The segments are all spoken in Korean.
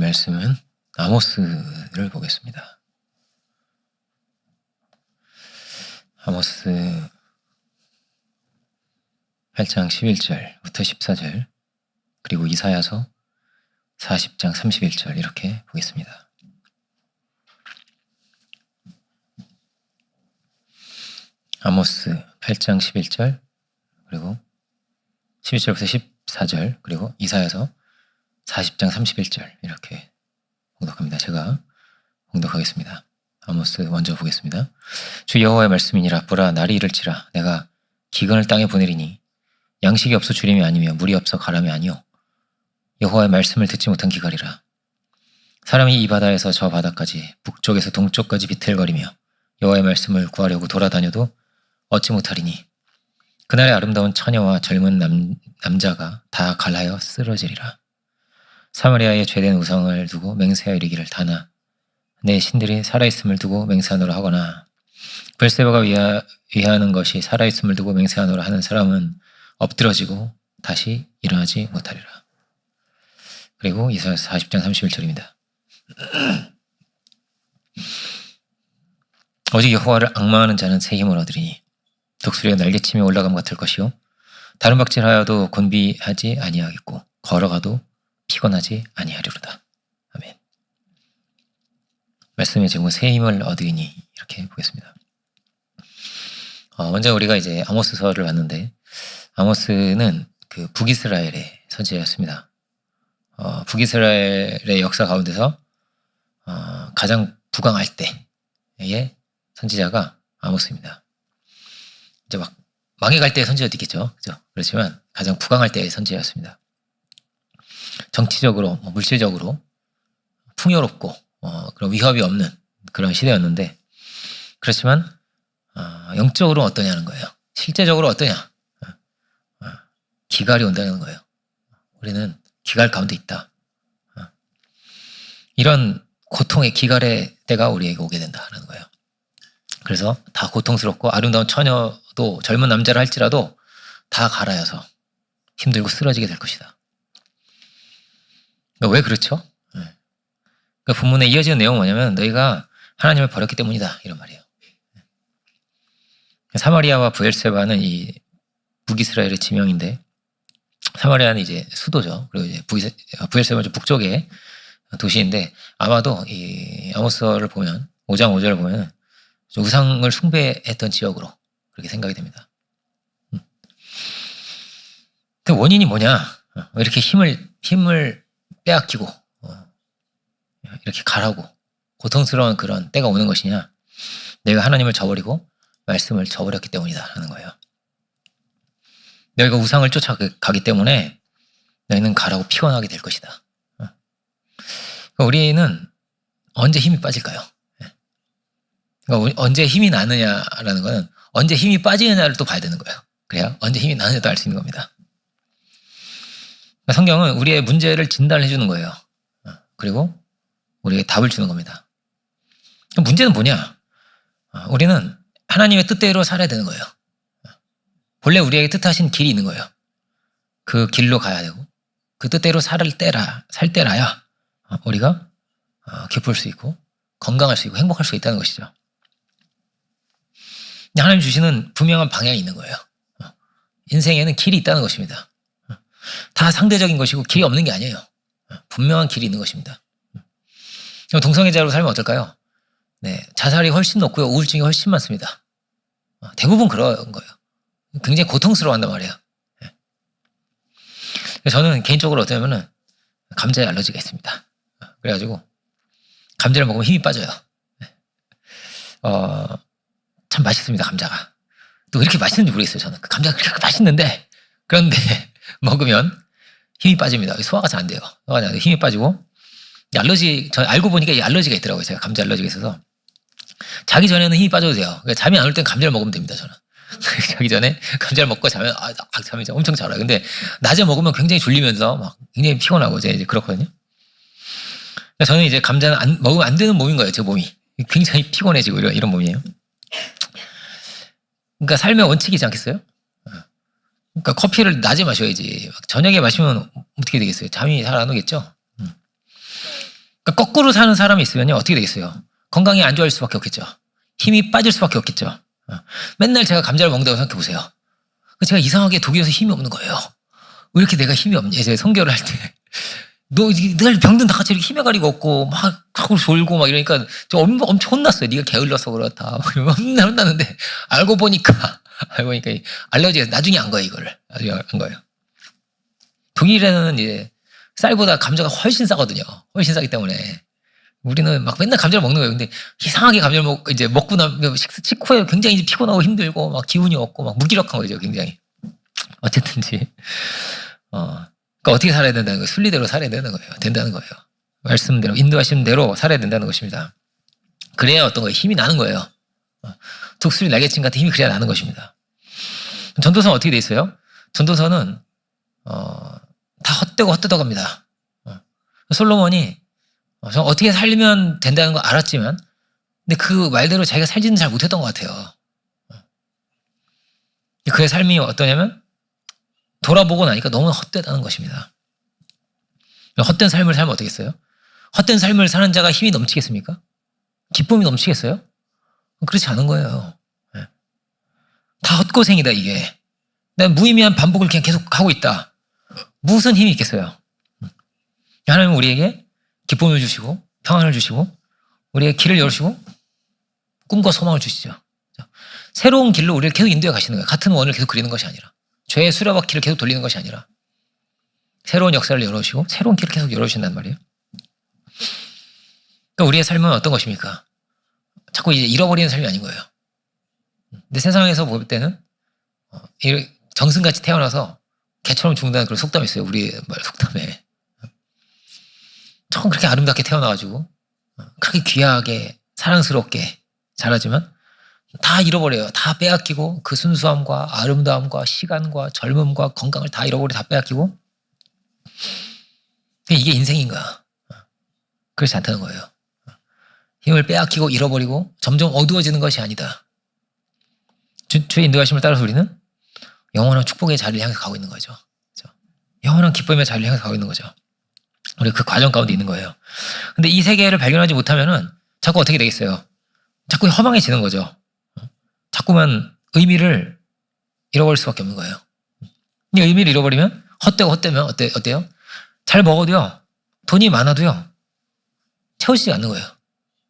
말씀은 아모스를 보겠습니다. 아모스 8장 11절부터 14절, 그리고 이사야서 40장 31절 이렇게 보겠습니다. 아모스 8장 11절, 그리고 11절부터 14절, 그리고 이사야서 40장 31절 이렇게 봉독합니다. 제가 봉독하겠습니다. 아모스 먼저 보겠습니다. 주 여호와의 말씀이니라. 보라, 날이 이를지라. 내가 기근을 땅에 보내리니 양식이 없어 주림이 아니며 물이 없어 가람이 아니요 여호와의 말씀을 듣지 못한 기갈이라. 사람이 이 바다에서 저 바다까지, 북쪽에서 동쪽까지 비틀거리며 여호와의 말씀을 구하려고 돌아다녀도 얻지 못하리니 그날의 아름다운 처녀와 젊은 남자가 다 갈라여 쓰러지리라. 사마리아의 죄된 우상을 두고 맹세하여 이르기를, 다나 내 신들이 살아있음을 두고 맹세하노라 하거나, 브엘세바가 위하는 것이 살아있음을 두고 맹세하노라 하는 사람은 엎드러지고 다시 일어나지 못하리라. 그리고 이사야서 40장 31절입니다. 오직 여호와를 앙망하는 자는 새 힘을 얻으리니 독수리가 날개치며 올라감 같을 것이요 다른 박질하여도 곤비하지 아니하겠고 걸어가도 피곤하지 아니하리로다. 아멘. 말씀의 제목, 새 힘을 얻으리니, 이렇게 보겠습니다. 먼저 우리가 이제 아모스서를 봤는데, 아모스는 그 북이스라엘의 선지자였습니다. 북이스라엘의 역사 가운데서 가장 부강할 때의 선지자가 아모스입니다. 이제 막 망해갈 때의 선지자도 있겠죠, 그죠? 그렇지만 가장 부강할 때의 선지자였습니다. 정치적으로, 물질적으로 풍요롭고 그런 위협이 없는 그런 시대였는데, 그렇지만 영적으로 어떠냐는 거예요. 실제적으로 어떠냐? 기갈이 온다는 거예요. 우리는 기갈 가운데 있다. 이런 고통의 기갈의 때가 우리에게 오게 된다는 거예요. 그래서 다 고통스럽고 아름다운 처녀도, 젊은 남자를 할지라도 다 갈아여서 힘들고 쓰러지게 될 것이다. 왜 그렇죠? 그 본문에 이어지는 내용은 뭐냐면, 너희가 하나님을 버렸기 때문이다, 이런 말이에요. 사마리아와 브엘세바는 이 북이스라엘의 지명인데, 사마리아는 이제 수도죠. 그리고 이제 브엘세바는 북쪽의 도시인데, 아마도 이 아모스를 보면, 5장 5절을 보면 우상을 숭배했던 지역으로 그렇게 생각이 됩니다. 그 원인이 뭐냐? 왜 이렇게 힘을 빼앗기고 이렇게 가라고 고통스러운 그런 때가 오는 것이냐? 내가 하나님을 저버리고 말씀을 저버렸기 때문이다 하는 거예요. 너희가 우상을 쫓아가기 때문에 너희는 가라고 피곤하게 될 것이다. 우리는 언제 힘이 빠질까요? 그러니까 언제 힘이 나느냐라는 거는 언제 힘이 빠지느냐를 또 봐야 되는 거예요. 그래야 언제 힘이 나느냐도 알 수 있는 겁니다. 성경은 우리의 문제를 진단해 주는 거예요. 그리고 우리에게 답을 주는 겁니다. 문제는 뭐냐? 우리는 하나님의 뜻대로 살아야 되는 거예요. 본래 우리에게 뜻하신 길이 있는 거예요. 그 길로 가야 되고, 그 뜻대로 살 때라야 우리가 기쁠 수 있고 건강할 수 있고 행복할 수 있다는 것이죠. 하나님 주시는 분명한 방향이 있는 거예요. 인생에는 길이 있다는 것입니다. 다 상대적인 것이고 길이 없는 게 아니에요. 분명한 길이 있는 것입니다. 동성애자로 살면 어떨까요? 네, 자살이 훨씬 높고요, 우울증이 훨씬 많습니다. 대부분 그런 거예요. 굉장히 고통스러워한단 말이에요. 저는 개인적으로 어떠냐면은 감자에 알러지가 있습니다. 그래가지고 감자를 먹으면 힘이 빠져요. 참 맛있습니다, 감자가. 또 왜 이렇게 맛있는지 모르겠어요, 저는. 감자가 그렇게 맛있는데, 그런데 먹으면 힘이 빠집니다. 소화가 잘 안 돼요. 힘이 빠지고, 저 알고 보니까 이 알러지가 있더라고요. 제가 감자 알러지가 있어서. 자기 전에는 힘이 빠져도 돼요. 그러니까 잠이 안 올 땐 감자를 먹으면 됩니다, 저는. 자기 전에 감자를 먹고 자면, 잠이 엄청 잘 와요. 근데 낮에 먹으면 굉장히 졸리면서 막 굉장히 피곤하고, 제가 이제 그렇거든요. 저는 이제 감자는 먹으면 안 되는 몸인 거예요, 제 몸이. 굉장히 피곤해지고 이런 몸이에요. 그러니까 삶의 원칙이지 않겠어요? 그러니까 커피를 낮에 마셔야지. 저녁에 마시면 어떻게 되겠어요? 잠이 잘 안 오겠죠? 그러니까 거꾸로 사는 사람이 있으면요, 어떻게 되겠어요? 건강이 안 좋아질 수밖에 없겠죠. 힘이 빠질 수밖에 없겠죠. 맨날 제가 감자를 먹는다고 생각해 보세요. 제가 이상하게 독일에서 힘이 없는 거예요. 왜 이렇게 내가 힘이 없냐? 제가 선교를 할 때. 늘 병든 다 같이 이렇게 힘에 가리고 없고, 막 하고 졸고 막 이러니까 저 엄청 혼났어요. 네가 게을러서 그렇다. 맨날 혼났는데, 알고 보니까 알러지가 나중에 안 거예요, 이거를. 나중에 안 거예요. 독일에는 이제 쌀보다 감자가 훨씬 싸거든요. 훨씬 싸기 때문에. 우리는 막 맨날 감자를 먹는 거예요. 근데 이상하게 감자를 먹고 나면 식후에 굉장히 피곤하고 힘들고 막 기운이 없고 막 무기력한 거죠, 굉장히. 어쨌든지. 그러니까 어떻게 살아야 된다는 거예요? 순리대로 살아야 된다는 거예요. 말씀대로, 인도하신 대로 살아야 된다는 것입니다. 그래야 어떤 거예요? 힘이 나는 거예요. 독수리 날개침 같은 힘이 그래야 나는 것입니다. 전도서는 어떻게 돼 있어요? 전도서는 다 헛되고 헛되다갑니다. 솔로몬이 어떻게 살면 된다는 거 알았지만, 근데 그 말대로 자기가 살지는 잘 못했던 것 같아요. 그의 삶이 어떠냐면 돌아보고 나니까 너무 헛되다는 것입니다. 헛된 삶을 살면 어떻겠어요? 헛된 삶을 사는 자가 힘이 넘치겠습니까? 기쁨이 넘치겠어요? 그렇지 않은 거예요. 다 헛고생이다, 이게. 내가 무의미한 반복을 그냥 계속 하고 있다. 무슨 힘이 있겠어요? 하나님은 우리에게 기쁨을 주시고 평안을 주시고 우리의 길을 열으시고 꿈과 소망을 주시죠. 새로운 길로 우리를 계속 인도해 가시는 거예요. 같은 원을 계속 그리는 것이 아니라, 죄의 수레바퀴를 계속 돌리는 것이 아니라 새로운 역사를 열어주시고 새로운 길을 계속 열어주신단 말이에요. 그러니까 우리의 삶은 어떤 것입니까? 자꾸 이제 잃어버리는 삶이 아닌 거예요. 근데 세상에서 볼 때는 정승같이 태어나서 개처럼 죽는다는 그런 속담이 있어요. 우리 말 속담에. 처음 그렇게 아름답게 태어나가지고 그렇게 귀하게 사랑스럽게 자라지만 다 잃어버려요. 다 빼앗기고 그 순수함과 아름다움과 시간과 젊음과 건강을 다 잃어버리고 다 빼앗기고, 이게 인생인가? 그렇지 않다는 거예요. 힘을 빼앗기고 잃어버리고 점점 어두워지는 것이 아니다. 주의 인도하심을 따라서 우리는 영원한 축복의 자리를 향해서 가고 있는 거죠. 영원한 기쁨의 자리를 향해서 가고 있는 거죠. 우리 그 과정 가운데 있는 거예요. 근데 이 세계를 발견하지 못하면은 자꾸 어떻게 되겠어요? 자꾸 허망해지는 거죠. 자꾸만 의미를 잃어버릴 수밖에 없는 거예요. 이 의미를 잃어버리면 헛되면 어때요? 잘 먹어도요, 돈이 많아도요, 채워지지 않는 거예요.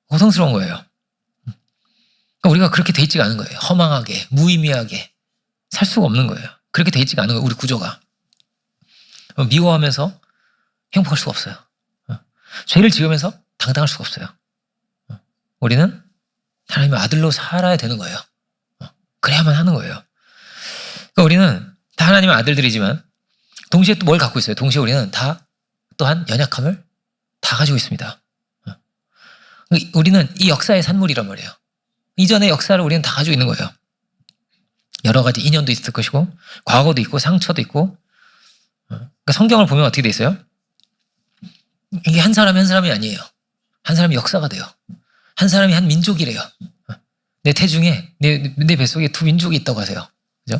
고통스러운 거예요. 그러니까 우리가 그렇게 돼 있지가 않은 거예요. 허망하게, 무의미하게 살 수가 없는 거예요. 그렇게 돼 있지가 않은 거예요. 우리 구조가. 미워하면서 행복할 수가 없어요. 죄를 지으면서 당당할 수가 없어요. 우리는 하나님의 아들로 살아야 되는 거예요. 그래야만 하는 거예요. 그러니까 우리는 다 하나님의 아들들이지만 동시에 또 뭘 갖고 있어요? 동시에 우리는 다 또한 연약함을 다 가지고 있습니다. 우리는 이 역사의 산물이란 말이에요. 이전의 역사를 우리는 다 가지고 있는 거예요. 여러 가지 인연도 있을 것이고 과거도 있고 상처도 있고. 그러니까 성경을 보면 어떻게 돼 있어요? 이게 한 사람이 아니에요. 한 사람이 역사가 돼요. 한 사람이 한 민족이래요. 내 태중에 내 뱃속에 두 민족이 있다고 하세요. 그죠?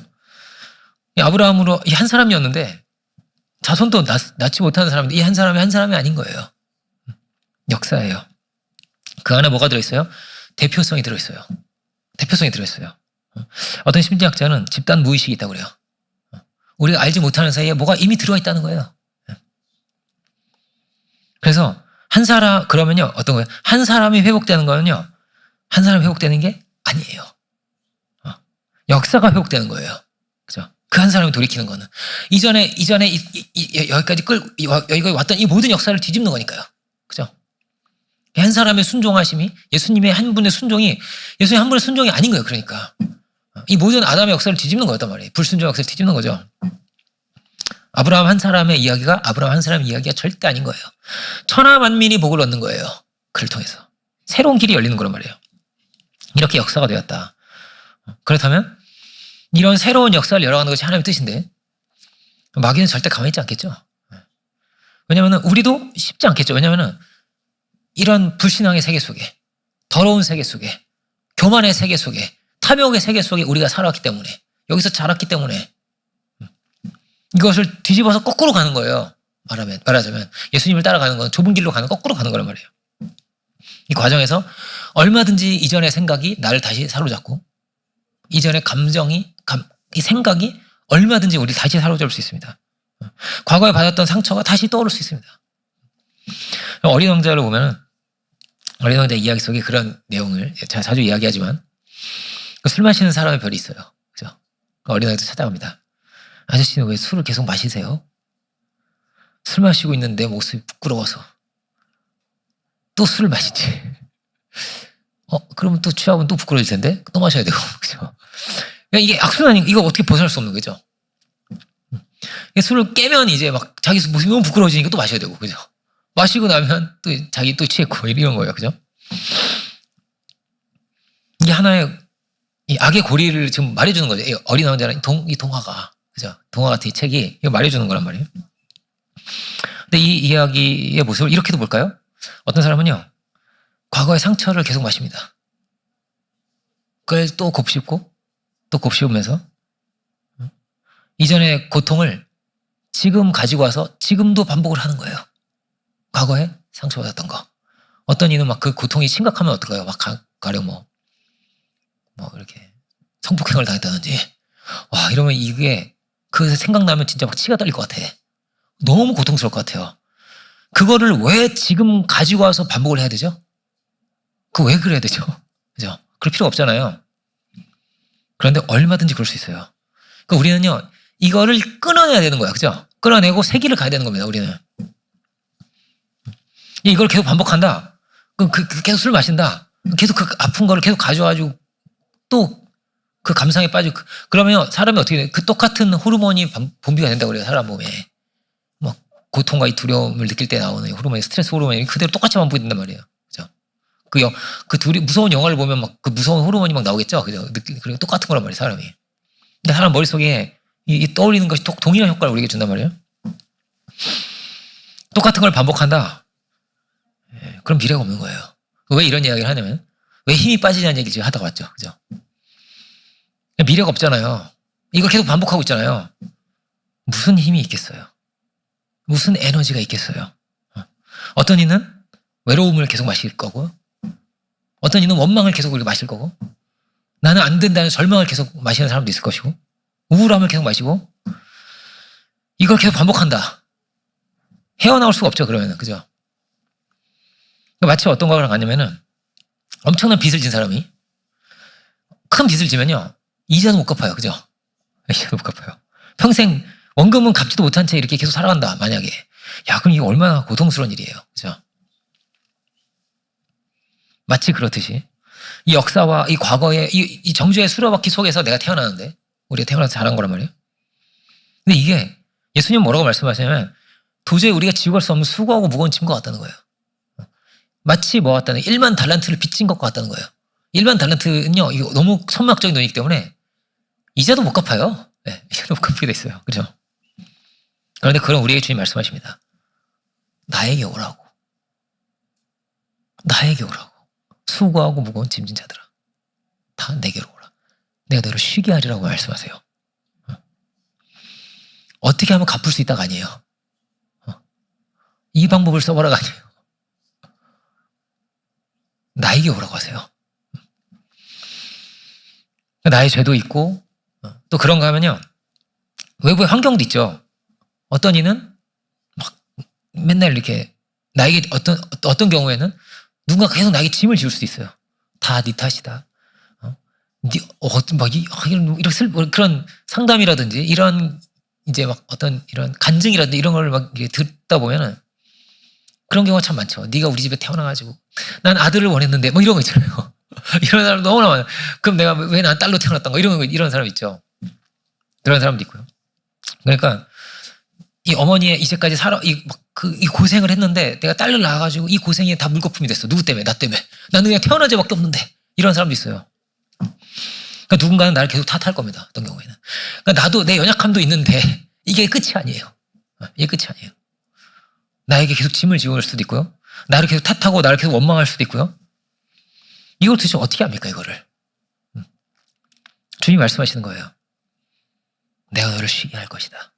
아브라함으로 이 한 사람이었는데 자손도 낳지 못하는 사람인데 이 한 사람이 아닌 거예요. 역사예요. 그 안에 뭐가 들어있어요? 대표성이 들어있어요. 어떤 심리학자는 집단 무의식이 있다고 그래요. 우리가 알지 못하는 사이에 뭐가 이미 들어와 있다는 거예요. 그래서 그러면요, 어떤 거예요? 한 사람이 회복되는 거는요, 한 사람이 회복되는 게 아니에요. 역사가 회복되는 거예요. 그죠? 그 한 사람이 돌이키는 거는. 이전에 여기까지 왔던 이 모든 역사를 뒤집는 거니까요. 그죠? 한 사람의 순종하심이, 예수님의 한 분의 순종이, 예수님 한 분의 순종이 아닌 거예요. 그러니까. 이 모든 아담의 역사를 뒤집는 거였단 말이에요. 불순종 역사를 뒤집는 거죠. 아브라함 한 사람의 이야기가 절대 아닌 거예요. 천하 만민이 복을 얻는 거예요. 그를 통해서. 새로운 길이 열리는 거란 말이에요. 이렇게 역사가 되었다. 그렇다면 이런 새로운 역사를 열어가는 것이 하나님의 뜻인데 마귀는 절대 가만히 있지 않겠죠. 왜냐하면 우리도 쉽지 않겠죠. 왜냐하면 이런 불신앙의 세계 속에, 더러운 세계 속에, 교만의 세계 속에, 탐욕의 세계 속에 우리가 살아왔기 때문에, 여기서 자랐기 때문에 이것을 뒤집어서 거꾸로 가는 거예요. 말하자면 예수님을 따라가는 건 좁은 길로 가는 거꾸로 가는 거란 말이에요. 이 과정에서 얼마든지 이전의 생각이 나를 다시 사로잡고 이전의 이 생각이 얼마든지 우리를 다시 사로잡을 수 있습니다. 과거에 받았던 상처가 다시 떠오를 수 있습니다. 어린 왕자를 보면 어린 왕자 이야기 속에 그런 내용을 제가 자주 이야기하지만 술 마시는 사람의 별이 있어요. 그죠? 어린 왕자 찾아갑니다. 아저씨는 왜 술을 계속 마시세요? 술 마시고 있는 내 모습이 부끄러워서 또 술을 마시지. 그러면 또 취하면 또 부끄러워질 텐데 또 마셔야 되고. 그죠? 이게 악순환이 이거 어떻게 벗어날 수 없는 거죠. 술을 깨면 이제 막 자기 모습이 너무 부끄러워지니까 또 마셔야 되고. 그죠? 마시고 나면 또 자기 또 취했고 이런 거예요. 그죠? 이게 하나의 이 악의 고리를 지금 말해주는 거죠. 이 어린 왕자는 이 동화가. 그죠? 동화 같은 이 책이 이거 말해주는 거란 말이에요. 근데 이 이야기의 모습을 이렇게도 볼까요? 어떤 사람은요, 과거의 상처를 계속 마십니다. 그걸 또 곱씹고, 또 곱씹으면서, 이전의 고통을 지금 가지고 와서 지금도 반복을 하는 거예요. 과거에 상처받았던 거. 어떤 이는 막 그 고통이 심각하면 어떨까요? 막 가령 뭐 이렇게 성폭행을 당했다든지. 와, 이러면 이게 그 생각나면 진짜 막 치가 떨릴 것 같아. 너무 고통스러울 것 같아요. 그거를 왜 지금 가지고 와서 반복을 해야 되죠? 그거 왜 그래야 되죠? 그죠? 그럴 필요 없잖아요. 그런데 얼마든지 그럴 수 있어요. 그러니까 우리는요, 이거를 끊어내야 되는 거야. 그죠? 끊어내고 새 길을 가야 되는 겁니다, 우리는. 이걸 계속 반복한다. 그럼 계속 술 마신다. 계속 그 아픈 거를 계속 가져와가지고 또 그 감상에 빠지고. 그러면 사람이 어떻게 돼? 그 똑같은 호르몬이 분비가 된다고 그래요, 사람 몸에. 막 고통과 이 두려움을 느낄 때 나오는 호르몬이 스트레스 호르몬이 그대로 똑같이 반복된단 말이에요. 그죠? 그 둘이 무서운 영화를 보면 막 그 무서운 호르몬이 막 나오겠죠? 그죠? 그리고 똑같은 거란 말이에요, 사람이. 근데 사람 머릿속에 이 떠올리는 것이 동일한 효과를 우리에게 준단 말이에요. 똑같은 걸 반복한다. 그럼 미래가 없는 거예요. 왜 이런 이야기를 하냐면, 왜 힘이 빠지냐는 얘기를 지금 하다가 왔죠. 그죠? 미래가 없잖아요. 이걸 계속 반복하고 있잖아요. 무슨 힘이 있겠어요? 무슨 에너지가 있겠어요? 어떤 이는 외로움을 계속 마실 거고, 어떤 이는 원망을 계속 마실 거고, 나는 안 된다는 절망을 계속 마시는 사람도 있을 것이고, 우울함을 계속 마시고, 이걸 계속 반복한다. 헤어나올 수가 없죠, 그러면은. 그죠? 마치 어떤 거랑 같냐면은, 엄청난 빚을 진 사람이, 큰 빚을 지면요, 이자도 못 갚아요. 그죠? 이자도 못 갚아요. 평생 원금은 갚지도 못한 채 이렇게 계속 살아간다, 만약에. 야, 그럼 이게 얼마나 고통스러운 일이에요. 그죠? 마치 그렇듯이, 이 역사와 이 과거의 이 정죄의 수레바퀴 속에서 내가 태어나는데, 우리가 태어나서 자란 거란 말이에요. 근데 이게, 예수님 뭐라고 말씀하시냐면, 도저히 우리가 지고 갈 수 없는 수고하고 무거운 짐과 같다는 거예요. 마치 뭐 같다는, 1만 달란트를 빚진 것과 같다는 거예요. 1만 달란트는요, 이거 너무 천문학적인 돈이기 때문에, 이자도 못 갚아요. 네, 이자도 못 갚게 돼 있어요. 그죠? 그런데 그런 우리에게 주님 말씀하십니다. 나에게 오라고. 나에게 오라고. 수고하고 무거운 짐진 자들아. 다 내게로 오라. 내가 너를 쉬게 하리라고 말씀하세요. 어떻게 하면 갚을 수 있다가 아니에요. 이 방법을 써보라가 아니에요. 나에게 오라고 하세요. 나의 죄도 있고, 또 그런가 하면요, 외부의 환경도 있죠. 어떤 이는 막 맨날 이렇게 나에게 어떤 경우에는 누군가 계속 나에게 짐을 지울 수도 있어요. 다 네 탓이다. 그런 상담이라든지 이런 이제 막 어떤 이런 간증이라든지 이런 걸 막 듣다 보면은 그런 경우가 참 많죠. 네가 우리 집에 태어나가지고 난 아들을 원했는데 뭐 이런 거 있잖아요. 이런 사람 너무나 많아요. 그럼 내가 왜 난 딸로 태어났던가 이런 사람 있죠. 그런 사람도 있고요. 그러니까 이 어머니의 이제까지 이 고생을 했는데 내가 딸을 낳아가지고 이 고생이 다 물거품이 됐어. 누구 때문에? 나 때문에. 나는 그냥 태어난 죄밖에 없는데. 이런 사람도 있어요. 그러니까 누군가는 나를 계속 탓할 겁니다. 어떤 경우에는. 그러니까 나도 내 연약함도 있는데 이게 끝이 아니에요. 이게 끝이 아니에요. 나에게 계속 짐을 지울 수도 있고요. 나를 계속 탓하고 나를 계속 원망할 수도 있고요. 이걸 도대체 어떻게 합니까, 이거를? 주님이 말씀하시는 거예요. 내가 너를 쉬게 할 것이다.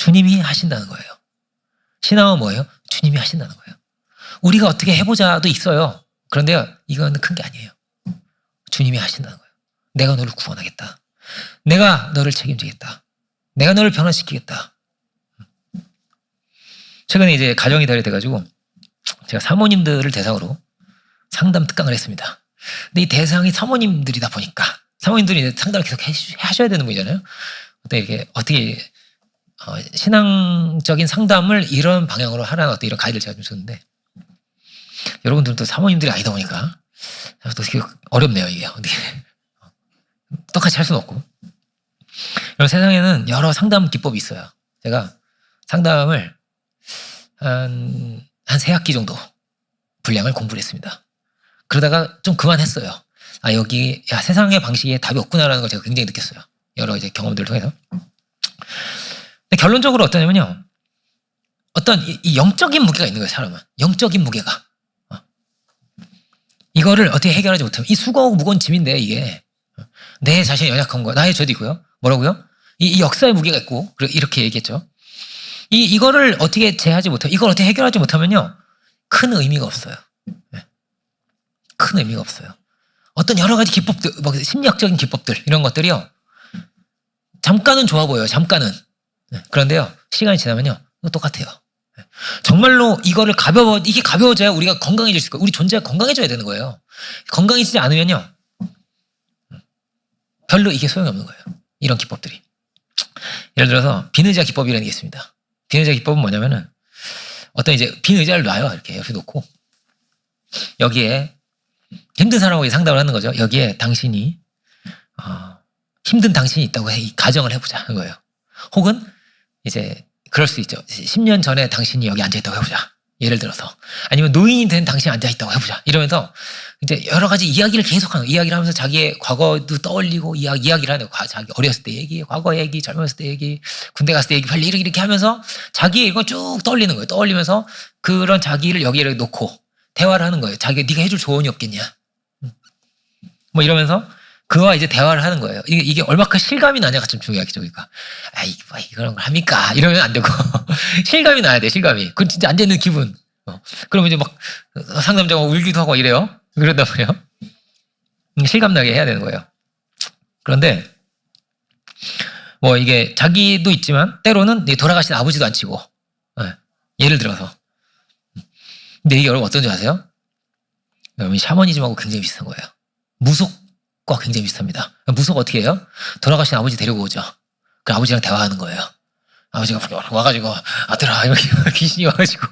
주님이 하신다는 거예요. 신앙은 뭐예요? 주님이 하신다는 거예요. 우리가 어떻게 해보자도 있어요. 그런데 이건 큰 게 아니에요. 주님이 하신다는 거예요. 내가 너를 구원하겠다. 내가 너를 책임지겠다. 내가 너를 변화시키겠다. 최근에 이제 가정이 돼가지고 제가 사모님들을 대상으로 상담 특강을 했습니다. 근데 이 대상이 사모님들이다 보니까 사모님들이 상담을 계속 하셔야 되는 분이잖아요. 어떻게 신앙적인 상담을 이런 방향으로 하라는 어떤 이런 가이드를 제가 좀 줬는데 여러분들도 사모님들이 아니다 보니까 또 되게 어렵네요. 이게 어떻게 똑같이 할 수는 없고. 세상에는 여러 상담 기법이 있어요. 제가 상담을 한 3학기 정도 분량을 공부를 했습니다. 그러다가 좀 그만했어요. 여기 세상의 방식에 답이 없구나라는 걸 제가 굉장히 느꼈어요. 여러 이제 경험들을 통해서. 근데 결론적으로 어떠냐면요. 어떤 이 영적인 무게가 있는 거예요. 사람은. 영적인 무게가. 이거를 어떻게 해결하지 못하면 이 수고하고 무거운 짐인데 이게 내 자신이 연약한 거 나의 죄도 있고요. 뭐라고요? 이 역사의 무게가 있고 이렇게 얘기했죠. 이거를 어떻게 제하지 못하면 이걸 어떻게 해결하지 못하면요. 큰 의미가 없어요. 큰 의미가 없어요. 어떤 여러 가지 기법들, 심리학적인 기법들 이런 것들이요. 잠깐은 좋아 보여요. 잠깐은. 그런데요. 시간이 지나면요. 똑같아요. 정말로 이게 가벼워져야 우리가 건강해질 수 있고 우리 존재가 건강해져야 되는 거예요. 건강해지지 않으면요. 별로 이게 소용이 없는 거예요. 이런 기법들이. 예를 들어서 빈 의자 기법이라는 게 있습니다. 빈 의자 기법은 뭐냐면은 어떤 이제 빈 의자를 놔요. 이렇게 옆에 놓고 여기에 힘든 사람하고 상담을 하는 거죠. 여기에 당신이 힘든 당신이 있다고 가정을 해보자 하는 거예요. 혹은 이제 그럴 수 있죠. 10년 전에 당신이 여기 앉아있다고 해보자. 예를 들어서. 아니면 노인이 된 당신이 앉아있다고 해보자. 이러면서 이제 여러 가지 이야기를 계속하는 거예요. 이야기를 하면서 자기의 과거도 떠올리고 이야기를 하는 거예요. 자기 어렸을 때 얘기, 과거 얘기, 젊었을 때 얘기, 군대 갔을 때 얘기, 별일 이렇게 하면서 자기의 이거 쭉 떠올리는 거예요. 떠올리면서 그런 자기를 여기에 놓고 대화를 하는 거예요. 네가 해줄 조언이 없겠냐. 뭐 이러면서 그와 이제 대화를 하는 거예요. 이게 얼마큼 실감이 나냐가 좀 중요하겠죠. 그러니까 이런 걸 합니까? 이러면 안 되고 실감이 나야 돼. 실감이. 그건 진짜 앉아있는 기분. 그러면 이제 막 상담자가 울기도 하고 이래요. 그러다 보면 실감 나게 해야 되는 거예요. 그런데 뭐 이게 자기도 있지만 때로는 돌아가신 아버지도 안 치고 예를 들어서 근데 이게 여러분 어떤지 아세요? 여러분 샤머니즘하고 굉장히 비슷한 거예요. 무속과 굉장히 비슷합니다. 무속 어떻게 해요? 돌아가신 아버지 데리고 오죠. 그 아버지랑 대화하는 거예요. 아버지가 와가지고 아들아 이렇게 귀신이 와가지고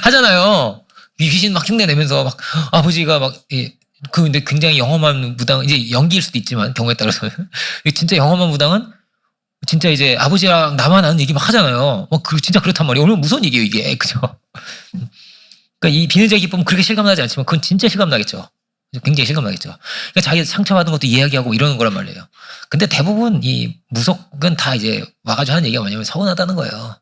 하잖아요. 귀신 막 흉내 내면서 막 아버지가 근데 굉장히 영험한 무당 이제 연기일 수도 있지만 경우에 따라서는 진짜 영험한 무당은 진짜 이제 아버지랑 나만 아는 얘기 막 하잖아요. 진짜 그렇단 말이에요. 얼마나 무서운 얘기예요 이게. 그죠? 그러니까 이 비늘제 기법은 그렇게 실감나지 않지만 그건 진짜 실감나겠죠. 굉장히 실감나겠죠. 그러니까 자기 상처받은 것도 이야기하고 이러는 거란 말이에요. 근데 대부분 이 무속은 다 이제 와가지고 하는 얘기가 뭐냐면 서운하다는 거예요.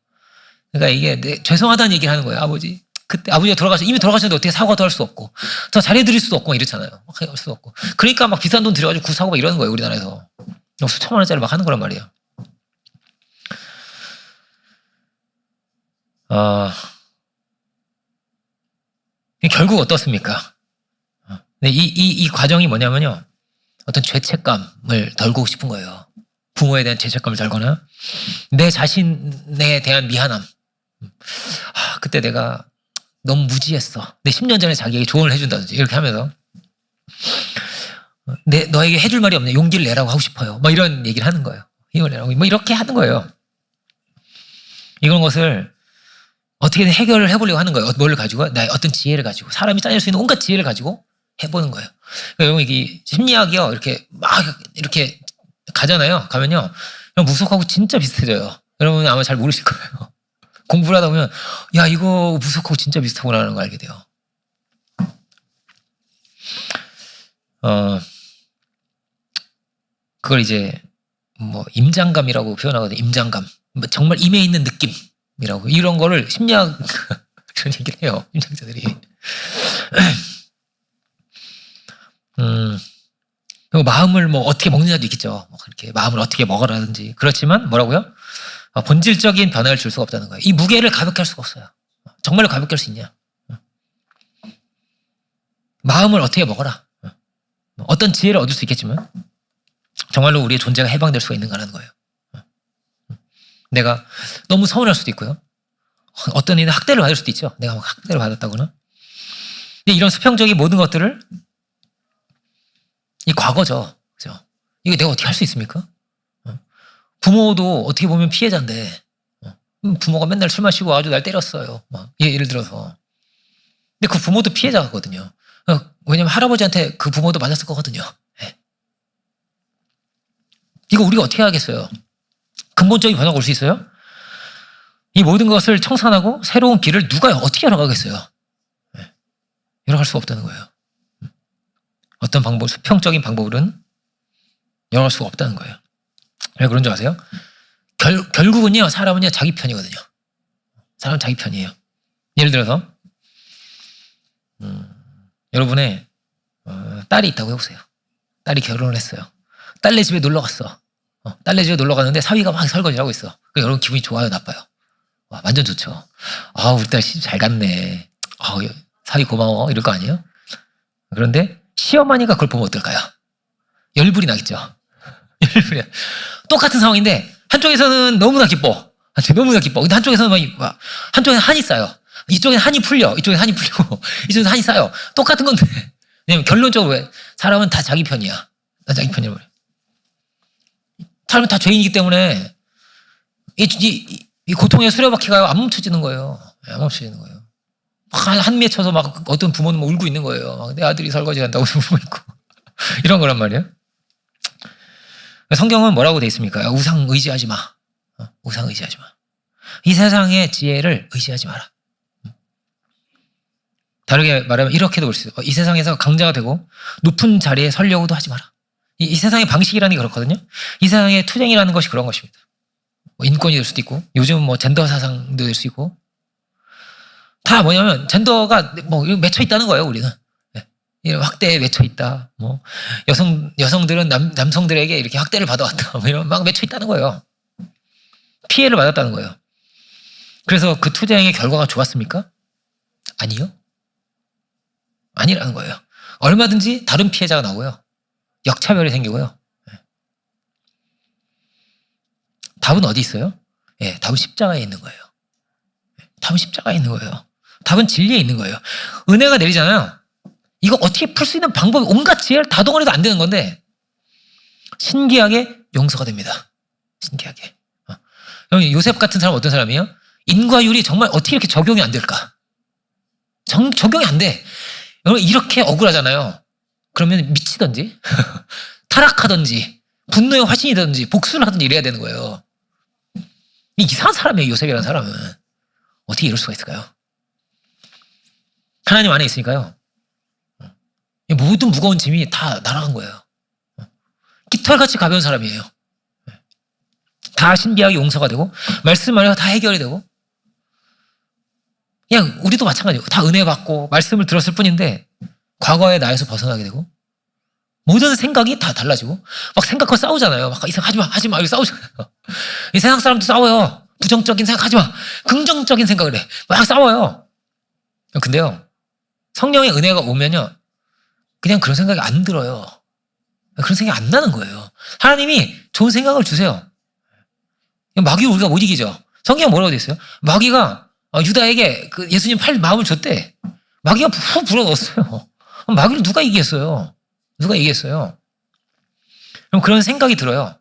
그러니까 이게 죄송하다는 얘기를 하는 거예요. 아버지. 그때 아버지가 이미 돌아가셨는데 어떻게 사과도 할 수 없고 더 잘해드릴 수도 없고 이렇잖아요. 할 수도 없고. 그러니까 막 비싼 돈 들여가지고 구사하고 막 이러는 거예요. 우리나라에서. 수천만 원짜리 막 하는 거란 말이에요. 결국 어떻습니까? 근데 이 과정이 뭐냐면요. 어떤 죄책감을 덜고 싶은 거예요. 부모에 대한 죄책감을 덜거나 내 자신에 대한 미안함. 그때 내가 너무 무지했어. 내 10년 전에 자기에게 조언을 해준다든지 이렇게 하면서 너에게 해줄 말이 없네. 용기를 내라고 하고 싶어요. 막 이런 얘기를 하는 거예요. 힘을 내라고. 뭐 이렇게 하는 거예요. 이런 것을 어떻게든 해결을 해보려고 하는 거예요. 뭘 가지고? 나의 어떤 지혜를 가지고. 사람이 짜낼 수 있는 온갖 지혜를 가지고 해보는 거예요. 그러니까 여러분, 이게 심리학이요. 이렇게 가잖아요. 가면요. 무속하고 진짜 비슷해져요. 여러분 아마 잘 모르실 거예요. 공부를 하다 보면, 야, 이거 무속하고 진짜 비슷하구나라는 걸 알게 돼요. 그걸 이제, 임장감이라고 표현하거든요. 임장감. 정말 임에 있는 느낌이라고. 이런 거를 심리학, 그런 얘기를 해요. 임장자들이. 그리고 마음을 어떻게 먹느냐도 있겠죠. 그렇게 마음을 어떻게 먹으라든지. 그렇지만 뭐라고요? 본질적인 변화를 줄 수가 없다는 거예요. 이 무게를 가볍게 할 수가 없어요. 정말로 가볍게 할 수 있냐? 마음을 어떻게 먹어라. 어떤 지혜를 얻을 수 있겠지만 정말로 우리의 존재가 해방될 수가 있는가라는 거예요. 내가 너무 서운할 수도 있고요. 어떤 이는 학대를 받을 수도 있죠. 내가 막 학대를 받았다거나. 근데 이런 수평적인 모든 것들을 이 과거죠. 그죠? 이거 내가 어떻게 할 수 있습니까? 부모도 어떻게 보면 피해자인데 부모가 맨날 술 마시고 아주 날 때렸어요. 예를 들어서. 근데 그 부모도 피해자거든요. 왜냐면 할아버지한테 그 부모도 맞았을 거거든요. 이거 우리가 어떻게 하겠어요? 근본적인 변화가 올 수 있어요? 이 모든 것을 청산하고 새로운 길을 누가 어떻게 열어가겠어요? 열어갈 수가 없다는 거예요. 어떤 방법, 수평적인 방법으로는 열어갈 수가 없다는 거예요. 왜 그런 줄 아세요? 결국은요, 사람은요, 자기 편이거든요. 사람은 자기 편이에요. 예를 들어서, 여러분의 딸이 있다고 해보세요. 딸이 결혼을 했어요. 딸네 집에 놀러 갔어. 딸네 집에 놀러 갔는데 사위가 막 설거지를 하고 있어. 여러분 기분이 좋아요, 나빠요? 와, 완전 좋죠. 아, 우리 딸 시집 잘 갔네. 사위 고마워. 이럴 거 아니에요? 그런데 시어머니가 그걸 보면 어떨까요? 열불이 나겠죠. 열불이. 똑같은 상황인데 한쪽에서는 너무나 기뻐. 너무나 기뻐. 근데 한쪽에서는 한쪽에는 한이 쌓여. 이쪽에는 한이 풀려. 이쪽에는 한이 풀리고 이쪽에는 한이 쌓여. 똑같은 건데. 왜냐면 결론적으로 왜? 사람은 다 자기 편이야. 다 자기 편이야. 사람은 다 죄인이기 때문에 이 고통의 수레바퀴가 안 멈춰지는 거예요. 안 멈춰지는 거예요. 한 맺혀서 막 어떤 부모는 막 울고 있는 거예요. 막 내 아들이 설거지 한다고 울고 있고. 이런 거란 말이에요. 성경은 뭐라고 돼 있습니까? 우상 의지하지 마. 우상 의지하지 마. 이 세상의 지혜를 의지하지 마라. 다르게 말하면 이렇게도 볼 수 있어요. 이 세상에서 강자가 되고 높은 자리에 서려고도 하지 마라. 이 세상의 방식이라는 게 그렇거든요. 이 세상의 투쟁이라는 것이 그런 것입니다. 인권이 될 수도 있고 요즘은 젠더 사상도 될 수 있고 다 뭐냐면 젠더가 맺혀 있다는 거예요. 우리는 확대에 맺혀 있다. 여성들은 남성들에게 이렇게 학대를 받아왔다. 이런 막 맺혀 있다는 거예요. 피해를 받았다는 거예요. 그래서 그 투쟁의 결과가 좋았습니까? 아니요. 아니라는 거예요. 얼마든지 다른 피해자가 나오고요. 역차별이 생기고요. 답은 어디 있어요? 답은 십자가에 있는 거예요. 답은 십자가에 있는 거예요. 답은 진리에 있는 거예요. 은혜가 내리잖아요. 이거 어떻게 풀 수 있는 방법이 온갖 지혜를 다 동원해도 안 되는 건데 신기하게 용서가 됩니다. 신기하게. 요셉 같은 사람은 어떤 사람이에요? 인과율이 정말 어떻게 이렇게 적용이 안 될까? 적용이 안 돼. 여러분 이렇게 억울하잖아요. 그러면 미치든지 타락하든지 분노의 화신이 되든지 복수를 하든지 이래야 되는 거예요. 이상한 사람이에요. 요셉이라는 사람은. 어떻게 이럴 수가 있을까요? 하나님 안에 있으니까요. 모든 무거운 짐이 다 날아간 거예요. 깃털같이 가벼운 사람이에요. 다 신비하게 용서가 되고 말씀 안에서 다 해결이 되고 그냥 우리도 마찬가지예요. 다 은혜 받고 말씀을 들었을 뿐인데 과거의 나에서 벗어나게 되고 모든 생각이 다 달라지고 막 생각하고 싸우잖아요. 막 이 생각 하지 마 이렇게 싸우잖아요. 이 세상 사람도 싸워요. 부정적인 생각 하지 마. 긍정적인 생각을 해. 막 싸워요. 근데요. 성령의 은혜가 오면요. 그냥 그런 생각이 안 들어요. 그런 생각이 안 나는 거예요. 하나님이 좋은 생각을 주세요. 마귀 우리가 못 이기죠. 성경에 뭐라고 돼 있어요? 마귀가 유다에게 그 예수님 팔 마음을 줬대. 마귀가 푹 불어넣었어요. 마귀를 누가 이기겠어요? 누가 이기겠어요? 그럼 그런 생각이 들어요.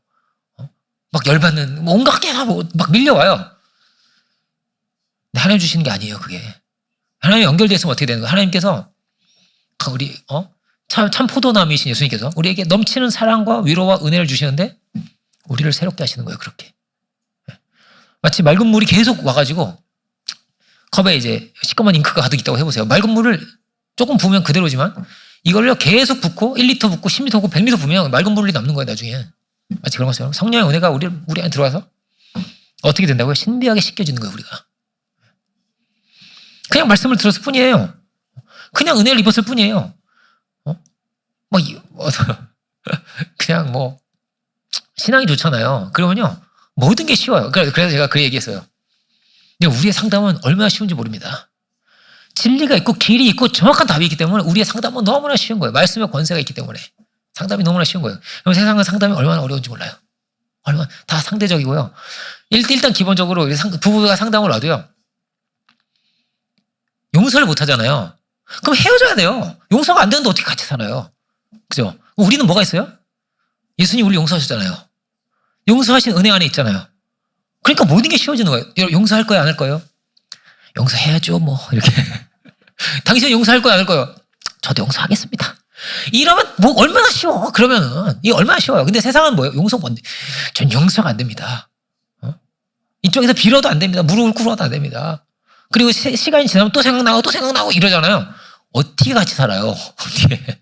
막 열받는 온갖 게다 막 밀려와요. 근데 하나님 주시는 게 아니에요. 그게 하나님 연결되어 있으면 어떻게 되는 거예요? 하나님께서 우리 참 포도나무이신 예수님께서 우리에게 넘치는 사랑과 위로와 은혜를 주시는데 우리를 새롭게 하시는 거예요. 그렇게 마치 맑은 물이 계속 와가지고 컵에 이제 시꺼먼 잉크가 가득 있다고 해보세요. 맑은 물을 조금 부으면 그대로지만 이걸로 계속 붓고 1리터 붓고 10리터 붓고 100리터 부으면 맑은 물이 남는 거예요. 나중에 마치 그런 것처럼 성령의 은혜가 우리 안에 들어와서 어떻게 된다고요? 신비하게 씻겨지는 거예요. 우리가 그냥 말씀을 들었을 뿐이에요. 그냥 은혜를 입었을 뿐이에요. 그냥 신앙이 좋잖아요. 그러면요 모든 게 쉬워요. 그래서 제가 그 얘기했어요. 근데 우리의 상담은 얼마나 쉬운지 모릅니다. 진리가 있고 길이 있고 정확한 답이 있기 때문에 우리의 상담은 너무나 쉬운 거예요. 말씀의 권세가 있기 때문에 상담이 너무나 쉬운 거예요. 그럼 세상은 상담이 얼마나 어려운지 몰라요. 얼마나 다 상대적이고요. 일단 기본적으로 부부가 상담을 와도요. 용서를 못 하잖아요. 그럼 헤어져야 돼요. 용서가 안 되는데 어떻게 같이 살아요? 그죠? 우리는 뭐가 있어요? 예수님 우리 용서하셨잖아요. 용서하신 은혜 안에 있잖아요. 그러니까 모든 게 쉬워지는 거예요. 용서할 거예요? 안 할 거예요? 용서해야죠 뭐 이렇게. 당신은 용서할 거예요? 안 할 거예요? 저도 용서하겠습니다. 이러면 뭐 얼마나 쉬워. 그러면은 이게 얼마나 쉬워요. 근데 세상은 뭐예요? 용서 뭔데? 전 용서가 안 됩니다. 이쪽에서 빌어도 안 됩니다. 무릎을 꿇어도 안 됩니다. 그리고 시간이 지나면 또 생각나고 또 생각나고 이러잖아요. 어떻게 같이 살아요? 어떻게?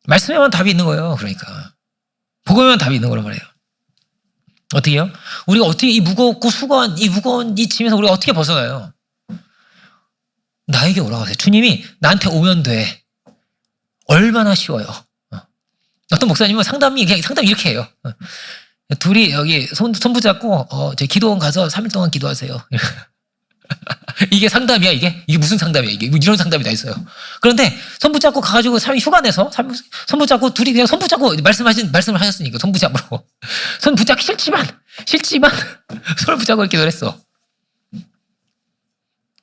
말씀에만 답이 있는 거예요. 그러니까 복음에만 답이 있는 거란 말이에요. 어떻게 해요? 우리가 어떻게 이 무겁고 수고한 이 무거운 이 짐에서 우리가 어떻게 벗어나요? 나에게 오라고 하세요. 주님이 나한테 오면 돼. 얼마나 쉬워요. 어떤 목사님은 상담 이렇게 해요. 둘이 여기 손 붙잡고 저희 기도원 가서 3일 동안 기도하세요. 이게 상담이야 이게? 이게 무슨 상담이야 이게? 이런 상담이 다 있어요. 그런데 손 붙잡고 가가지고 3일 휴가 내서 손 붙잡고 둘이 그냥 손 붙잡고 말씀을 하셨으니까 손 붙잡으라고. 손 붙잡기 싫지만 손을 붙잡고 기도를 했어.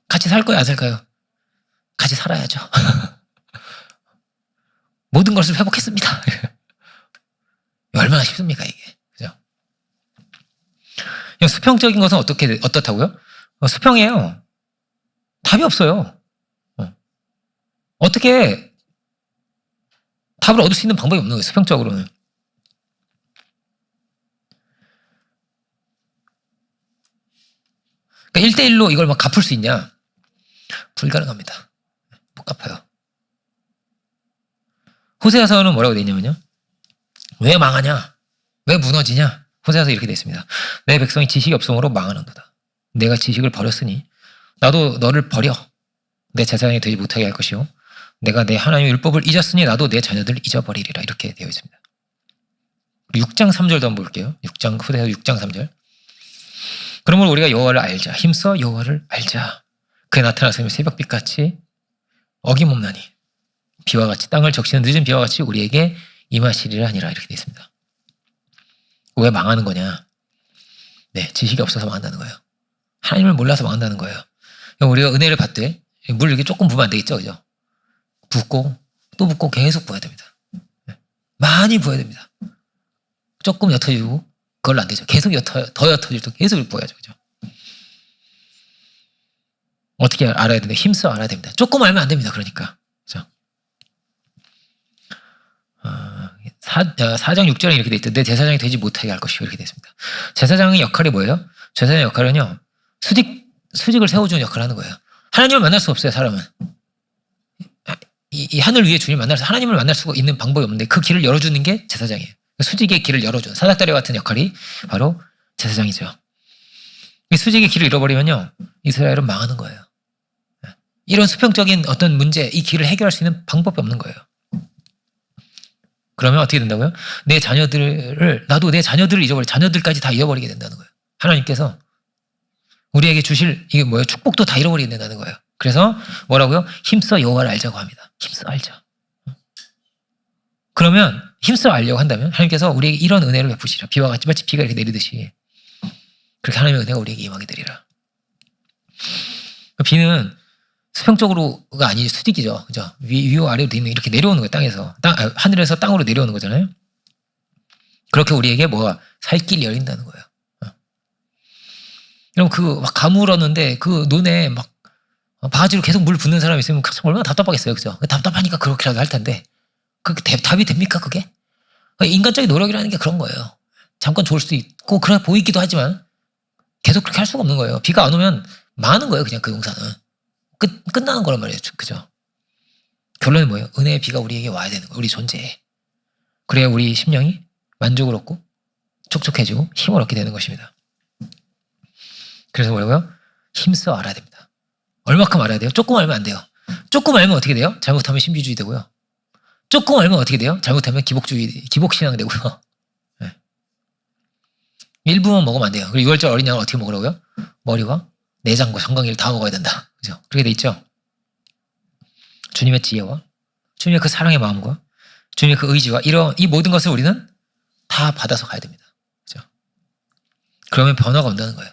같이 살 거야 안 살까요? 같이 살아야죠. 모든 것을 회복했습니다. 얼마나 쉽습니까 이게? 그죠? 수평적인 것은 어떻다고요? 수평이에요. 답이 없어요. 어떻게 답을 얻을 수 있는 방법이 없는 거예요. 수평적으로는. 그러니까 1대1로 이걸 막 갚을 수 있냐? 불가능합니다. 못 갚아요. 호세아서는 뭐라고 되어 있냐면요. 왜 망하냐? 왜 무너지냐? 호세아서 이렇게 되어 있습니다. 내 백성이 지식이 없음으로 망하는도다. 내가 지식을 버렸으니 나도 너를 버려 내 제사장이 되지 못하게 할 것이요 내가 내 하나님의 율법을 잊었으니 나도 내 자녀들을 잊어버리리라. 이렇게 되어 있습니다. 6장 3절도 한번 볼게요. 후대서 6장 3절. 그러므로 우리가 여호와를 알자. 힘써 여호와를 알자. 그의 나타나심이 새벽빛같이 어김없나니 비와 같이 땅을 적시는 늦은 비와 같이 우리에게 임하시리라 하니라. 이렇게 되어 있습니다. 왜 망하는 거냐? 네, 지식이 없어서 망한다는 거예요. 하나님을 몰라서 망한다는 거예요. 우리가 은혜를 받되 물 이렇게 조금 부으면 안 되겠죠, 그죠? 붓고 또 붓고 계속 부어야 됩니다. 많이 부어야 됩니다. 조금 옅어지고 그걸로 안 되죠. 계속 더 옅어질 때 계속 부어야죠, 그죠? 어떻게 알아야 된다? 힘써 알아야 됩니다. 조금 알면 안 됩니다. 그러니까, 그죠? 4장 6절에 이렇게 돼 있죠. 내 제사장이 되지 못하게 할 것이요. 이렇게 되어 있습니다. 제사장의 역할이 뭐예요? 제사장의 역할은요, 수직을 세워주는 역할을 하는 거예요. 하나님을 만날 수 없어요, 사람은. 이 하늘 위에 주님 만나서 하나님을 만날 수가 있는 방법이 없는데 그 길을 열어주는 게 제사장이에요. 수직의 길을 열어주는 사닥다리 같은 역할이 바로 제사장이죠. 이 수직의 길을 잃어버리면요, 이스라엘은 망하는 거예요. 이런 수평적인 어떤 문제, 이 길을 해결할 수 있는 방법이 없는 거예요. 그러면 어떻게 된다고요? 나도 내 자녀들을 잊어버려, 자녀들까지 다 잃어버리게 된다는 거예요. 하나님께서 우리에게 주실 이게 뭐예요? 축복도 다 잃어버리게 된다는 거예요. 그래서 뭐라고요? 힘써 여호와를 알자고 합니다. 힘써 알자. 그러면 힘써 알려고 한다면 하나님께서 우리에게 이런 은혜를 베푸시라. 비와 같이 마치 비가 이렇게 내리듯이 그렇게 하나님의 은혜가 우리에게 임하게 되리라. 비는 수평적으로가 아니지 수직이죠. 그죠? 위와 아래로 되어 있는 이렇게 내려오는 거예요. 땅에서. 하늘에서 땅으로 내려오는 거잖아요. 그렇게 우리에게 뭐가 살 길이 열린다는 거예요. 그럼 막 가물었는데 그 논에 막 바가지로 계속 물 붓는 사람이 있으면 얼마나 답답하겠어요. 그죠? 답답하니까 그렇게라도 할 텐데 답이 됩니까 그게? 인간적인 노력이라는 게 그런 거예요. 잠깐 좋을 수도 있고 그래 보이기도 하지만 계속 그렇게 할 수가 없는 거예요. 비가 안 오면 망하는 거예요. 그냥 그 용사는. 끝나는 거란 말이에요. 그죠? 결론은 뭐예요? 은혜의 비가 우리에게 와야 되는 거예요. 우리 존재에. 그래야 우리 심령이 만족을 얻고 촉촉해지고 힘을 얻게 되는 것입니다. 그래서 뭐라고요? 힘써 알아야 됩니다. 얼마큼 알아야 돼요? 조금 알면 안 돼요. 조금 알면 어떻게 돼요? 잘못하면 신비주의 되고요. 조금 알면 어떻게 돼요? 잘못하면 기복신앙 되고요. 네. 일부만 먹으면 안 돼요. 그리고 6월절 어린 양을 어떻게 먹으라고요? 머리와 내장과 정강이를 다 먹어야 된다. 그죠? 그렇게 돼 있죠? 주님의 지혜와 주님의 그 사랑의 마음과 주님의 그 의지와 이 모든 것을 우리는 다 받아서 가야 됩니다. 그죠? 그러면 변화가 온다는 거예요.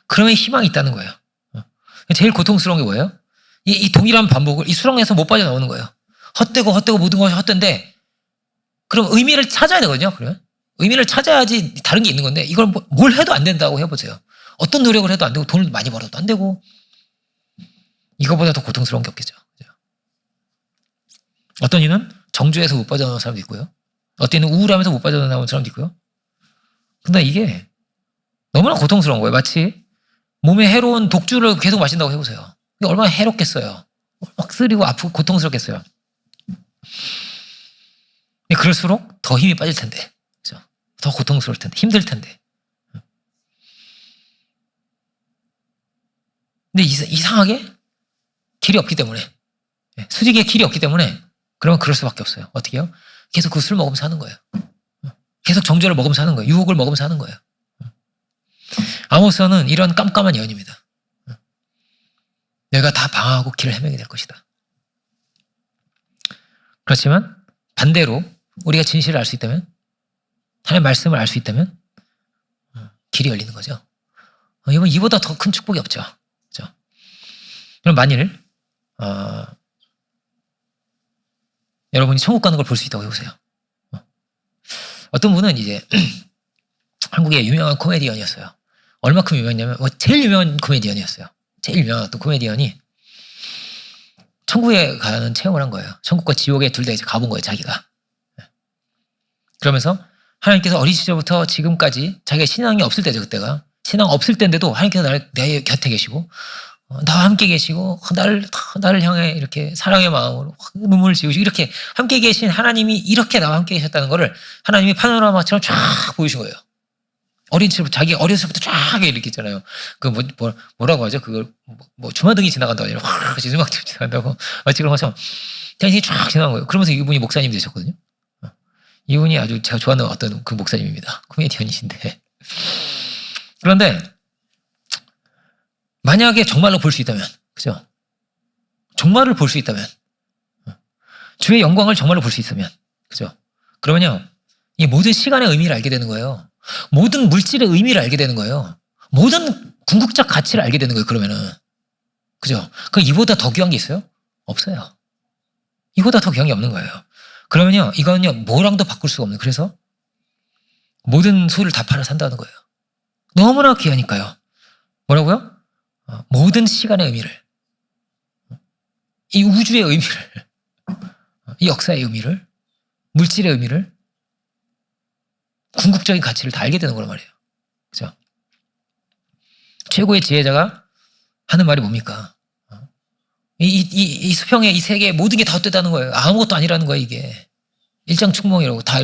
그러면 희망이 있다는 거예요. 제일 고통스러운 게 뭐예요? 이 동일한 반복을 이 수렁에서 못 빠져나오는 거예요. 헛되고 모든 것이 헛된데 그럼 의미를 찾아야 되거든요. 그러면 의미를 찾아야지 다른 게 있는 건데 이걸 뭘 해도 안 된다고 해보세요. 어떤 노력을 해도 안 되고 돈을 많이 벌어도 안 되고 이거보다 더 고통스러운 게 없겠죠. 그죠? 어떤 이는 정주에서 못 빠져나오는 사람도 있고요. 어떤 이는 우울하면서 못 빠져나오는 사람도 있고요. 근데 이게 너무나 고통스러운 거예요. 마치 몸에 해로운 독주를 계속 마신다고 해보세요. 이게 얼마나 해롭겠어요. 막 쓰리고 아프고 고통스럽겠어요. 근데 그럴수록 더 힘이 빠질 텐데, 그죠? 더 고통스러울 텐데, 힘들 텐데. 근데 이상하게 길이 없기 때문에, 수직의 길이 없기 때문에, 그러면 그럴 수밖에 없어요. 어떻게 해요? 계속 그 술 먹으면서 하는 거예요. 계속 정죄를 먹으면서 하는 거예요. 유혹을 먹으면서 하는 거예요. 아모스는 이런 깜깜한 예언입니다. 내가 다 방어하고 길을 헤매게 될 것이다. 그렇지만 반대로 우리가 진실을 알 수 있다면, 하나님의 말씀을 알 수 있다면 길이 열리는 거죠. 이건 이보다 더 큰 축복이 없죠. 그렇죠? 그럼 만일 여러분이 천국 가는 걸 볼 수 있다고 해보세요. 어떤 분은 이제 한국의 유명한 코미디언이었어요. 얼마큼 유명했냐면 제일 유명한 코미디언이었어요. 제일 유명한 어떤 코미디언이 천국에 가는 체험을 한 거예요. 천국과 지옥에 둘 다 이제 가본 거예요, 자기가. 그러면서 하나님께서 어린 시절부터 지금까지 자기가 신앙이 없을 때죠, 그때가. 신앙 없을 때인데도 하나님께서 내 곁에 계시고 나와 함께 계시고 나를 향해 이렇게 사랑의 마음으로 눈물을 지으시고 이렇게 함께 계신 하나님이 이렇게 나와 함께 계셨다는 거를 하나님이 파노라마처럼 쫙 보여준 거예요. 어린 시절부터 자기 어렸을 때부터 쫙 이렇게 있잖아요. 그 뭐라고 하죠? 그걸 주마등이 지나간다고 하잖아요. 확 음악 지나간다고. 그런 것처럼 인생이 쫙 지나간 거예요. 그러면서 이분이 목사님이 되셨거든요. 이분이 아주 제가 좋아하는 어떤 그 목사님입니다. 코미디언이신데. 그런데 만약에 정말로 볼 수 있다면, 그죠? 정말을 볼 수 있다면, 주의 영광을 정말로 볼 수 있으면, 그죠? 그러면요, 이 모든 시간의 의미를 알게 되는 거예요. 모든 물질의 의미를 알게 되는 거예요. 모든 궁극적 가치를 알게 되는 거예요, 그러면은. 그죠? 그 이보다 더 귀한 게 있어요? 없어요. 이보다 더 귀한 게 없는 거예요. 그러면요, 이거는요, 뭐랑도 바꿀 수가 없는, 그래서 모든 소유를 다 팔아 산다는 거예요. 너무나 귀하니까요. 뭐라고요? 모든 시간의 의미를, 이 우주의 의미를, 이 역사의 의미를, 물질의 의미를, 궁극적인 가치를 다 알게 되는 거란 말이에요. 그죠? 최고의 지혜자가 하는 말이 뭡니까? 이 수평에 이 세계에 모든 게 다 헛되다는 거예요. 아무것도 아니라는 거예요, 이게. 일장춘몽이라고. 다,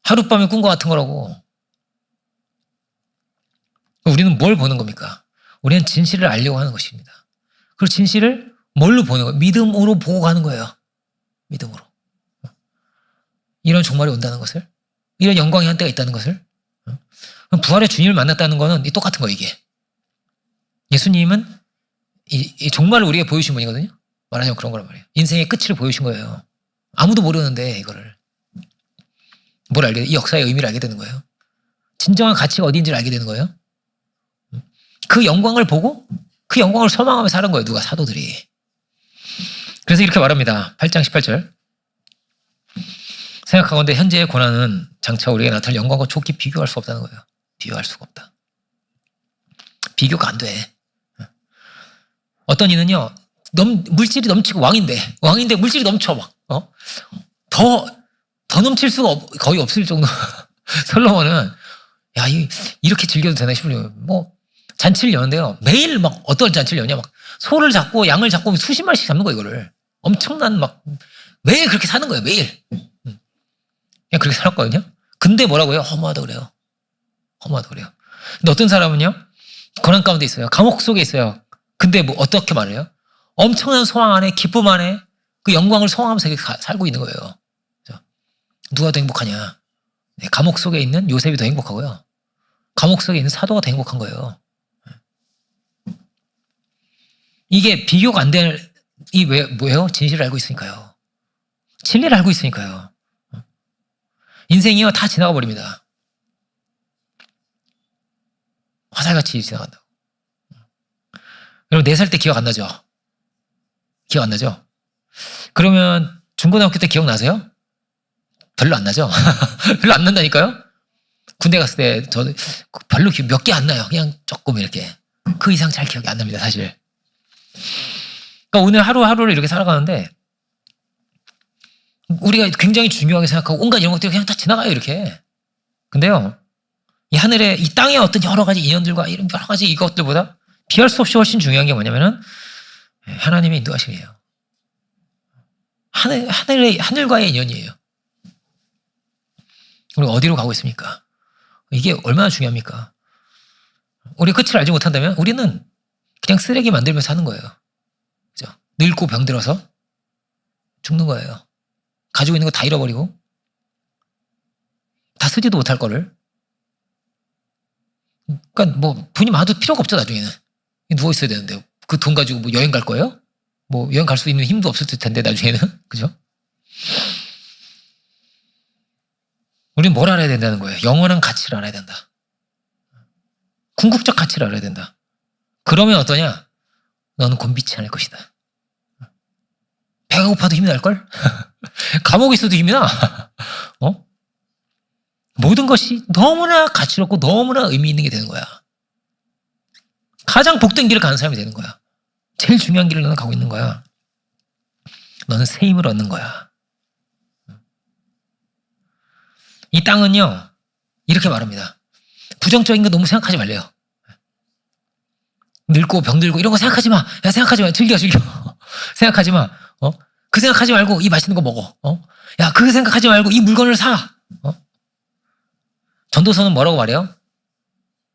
하룻밤의 꿈과 같은 거라고. 우리는 뭘 보는 겁니까? 우리는 진실을 알려고 하는 것입니다. 그리고 진실을 뭘로 보는 거예요? 믿음으로 보고 가는 거예요. 믿음으로. 이런 종말이 온다는 것을, 이런 영광의 한때가 있다는 것을. 그럼 부활의 주님을 만났다는 거는 똑같은 거예요, 이게. 예수님은 이 종말을 우리에게 보여주신 분이거든요. 말하자면 그런 거란 말이에요. 인생의 끝을 보여주신 거예요. 아무도 모르는데 이거를. 뭘 알게 돼? 이 역사의 의미를 알게 되는 거예요. 진정한 가치가 어디인지를 알게 되는 거예요. 그 영광을 보고 그 영광을 소망하며 사는 거예요. 누가? 사도들이. 그래서 이렇게 말합니다. 8장 18절. 생각하건대 현재의 고난은 장차 우리에게 나타날 영광과 좋게 비교할 수 없다는 거예요. 비교할 수가 없다. 비교가 안 돼. 어떤 이는요, 물질이 넘치고 왕인데 물질이 넘쳐 막, 더 넘칠 수가 거의 없을 정도. 솔로몬은, 야, 이렇게 즐겨도 되나 싶으려고. 잔치를 여는데요. 매일 막 어떤 잔치를 여냐. 막 소를 잡고 양을 잡고 수십 마리씩 잡는 거예요, 이거를. 엄청난 매일 그렇게 사는 거예요, 매일. 그냥 그렇게 살았거든요. 근데 뭐라고요? 허무하다 그래요. 허무하다 그래요. 근데 어떤 사람은요, 고난 가운데 있어요. 감옥 속에 있어요. 근데 어떻게 말해요? 엄청난 소망 안에, 기쁨 안에 그 영광을 소망하면서 살고 있는 거예요. 누가 더 행복하냐? 감옥 속에 있는 요셉이 더 행복하고요. 감옥 속에 있는 사도가 더 행복한 거예요. 이게 비교가 안 되는, 뭐예요? 진실을 알고 있으니까요. 진리를 알고 있으니까요. 인생이요, 다 지나가 버립니다. 화살같이 지나간다고. 여러분, 4살 때 기억 안 나죠? 기억 안 나죠? 그러면 중고등학교 때 기억나세요? 별로 안 나죠? 별로 안 난다니까요? 군대 갔을 때 저는 별로 몇 개 안 나요. 그냥 조금 이렇게. 그 이상 잘 기억이 안 납니다, 사실. 그러니까 오늘 하루하루를 이렇게 살아가는데 우리가 굉장히 중요하게 생각하고 온갖 이런 것들이 그냥 다 지나가요, 이렇게. 근데요, 이 하늘에, 이 땅의 어떤 여러 가지 인연들과 이런 여러 가지 이것들보다 비할 수 없이 훨씬 중요한 게 뭐냐면은 하나님의 인도하심이에요. 하늘과의 인연이에요. 우리가 어디로 가고 있습니까? 이게 얼마나 중요합니까? 우리 끝을 알지 못한다면 우리는 그냥 쓰레기 만들면서 사는 거예요. 그죠? 늙고 병들어서 죽는 거예요. 가지고 있는 거 다 잃어버리고 다 쓰지도 못할 거를. 그러니까 뭐 돈이 많아도 필요가 없죠, 나중에는. 누워 있어야 되는데 그 돈 가지고 뭐 여행 갈 거예요? 뭐 여행 갈 수 있는 힘도 없을 텐데 나중에는. 그죠? 우리는 뭘 알아야 된다는 거예요? 영원한 가치를 알아야 된다. 궁극적 가치를 알아야 된다. 그러면 어떠냐? 너는 곤비치 않을 것이다. 배가 고파도 힘이 날걸? 감옥에 있어도 힘이 나. 모든 것이 너무나 가치롭고 너무나 의미 있는 게 되는 거야. 가장 복된 길을 가는 사람이 되는 거야. 제일 중요한 길을 너는 가고 있는 거야. 너는 새 힘을 얻는 거야. 이 땅은요, 이렇게 말합니다. 부정적인 거 너무 생각하지 말래요. 늙고 병들고 이런 거 생각하지 마. 야, 생각하지 마. 즐겨. 생각하지 마. 그 생각하지 말고 이 맛있는 거 먹어. 야, 그 생각하지 말고 이 물건을 사. 전도서는 뭐라고 말해요?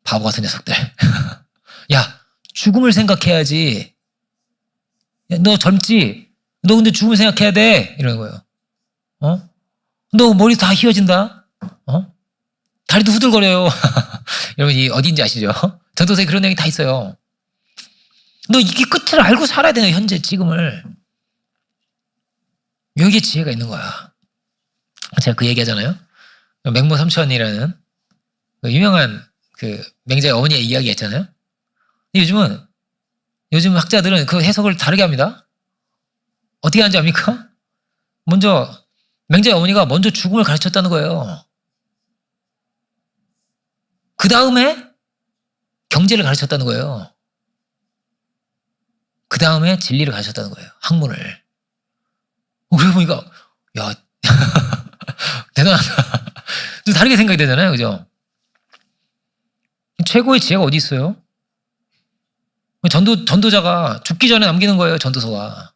바보 같은 녀석들. 야, 죽음을 생각해야지. 야, 너 젊지? 너 근데 죽음을 생각해야 돼. 이러는 거예요. 너 머리 다 휘어진다. 다리도 후들거려요. 여러분, 이 어딘지 아시죠? 전도서에 그런 내용이 다 있어요. 너 이게 끝을 알고 살아야 되는 현재 지금을. 여기에 지혜가 있는 거야. 제가 그 얘기하잖아요. 맹모 삼천이라는 그 유명한 그 맹자의 어머니의 이야기 했잖아요. 요즘 학자들은 그 해석을 다르게 합니다. 어떻게 하는지 압니까? 먼저 맹자의 어머니가 먼저 죽음을 가르쳤다는 거예요. 그 다음에 경제를 가르쳤다는 거예요. 그 다음에 진리를 가르쳤다는 거예요. 학문을. 그래 보니까 야 대단하다. 좀 다르게 생각이 되잖아요, 그죠? 최고의 지혜가 어디 있어요? 전도자가 죽기 전에 남기는 거예요, 전도서가.